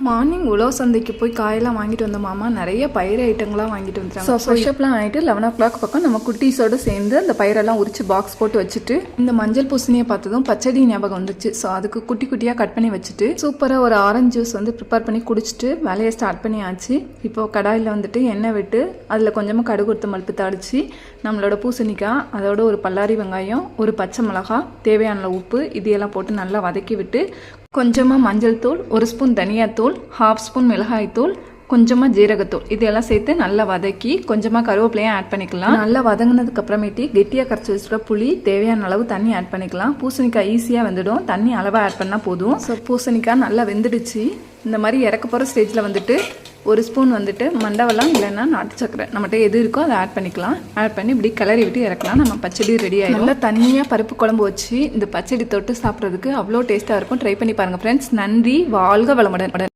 Morning உழவு சந்தைக்கு போய் காயெல்லாம் வாங்கிட்டு வந்த மாமா நிறைய பயிர் ஐட்டங்கள்லாம் வாங்கிட்டு வந்துட்டாங்க. ஸோ ஃப்ரெஷ்அப்லாம் ஆகிட்டு 11 o'clock பக்கம் நம்ம குட்டீஸோடு சேர்ந்து அந்த பயிரெல்லாம் உரிச்சு பாக்ஸ் போட்டு வச்சுட்டு இந்த மஞ்சள் பூசணியை பார்த்ததும் பச்சடி ஞாபகம் வந்துச்சு. ஸோ அதுக்கு குட்டி குட்டியாக கட் பண்ணி வச்சுட்டு சூப்பராக ஒரு ஆரஞ்சு ஜூஸ் வந்து ப்ரிப்பேர் பண்ணி குடிச்சிட்டு வேலையை ஸ்டார்ட் பண்ணி ஆச்சு. இப்போ கடாயில் வந்துட்டு எண்ணெய் விட்டு அதில் கொஞ்சமாக கடுகு உளுத்தம் பருப்பு தாளித்து நம்மளோட பூசணிக்காய், அதோட ஒரு பல்லாரி வெங்காயம், ஒரு பச்சை மிளகாய், தேவையான உப்பு இதையெல்லாம் போட்டு நல்லா வதக்கி விட்டு கொஞ்சமாக மஞ்சள் தூள், 1 ஸ்பூன் தனியாத்தூள், 1/2 ஸ்பூன் மிளகாய்த்தூள், கொஞ்சமாக ஜீரகத்தூள் இதெல்லாம் சேர்த்து நல்லா வதக்கி கொஞ்சமாக கருவேப்பிலையும் ஆட் பண்ணிக்கலாம். நல்லா வதங்கினதுக்கு அப்புறமேட்டி கெட்டியாக கரைச்சி வச்சுருக்க புளி தேவையான அளவு தண்ணி ஆட் பண்ணிக்கலாம். பூசணிக்காய் ஈஸியாக வெந்துடும், தண்ணி அளவாக ஆட் பண்ணால் போதும். ஸோ பூசணிக்காய் நல்லா வெந்துடுச்சு. இந்த மாதிரி இறக்க போகிற ஸ்டேஜில் வந்துட்டு 1 ஸ்பூன் வந்துட்டு மண்டவெல்லாம் இல்லைன்னா நாட்டு சக்கரை நம்மகிட்ட எது இருக்கோ அதை ஆட் பண்ணிக்கலாம். ஆட் பண்ணி இப்படி கிளறி விட்டு இறக்கலாம். நம்ம பச்சடி ரெடி ஆகிடும். நல்லா தண்ணியாக பருப்பு குழம்பு வச்சு இந்த பச்சடி தொட்டு சாப்பிட்றதுக்கு அவ்வளோ டேஸ்ட்டாக இருக்கும். ட்ரை பண்ணி பாருங்கள் ஃப்ரெண்ட்ஸ். நன்றி. வாழ்க வளமுடன்.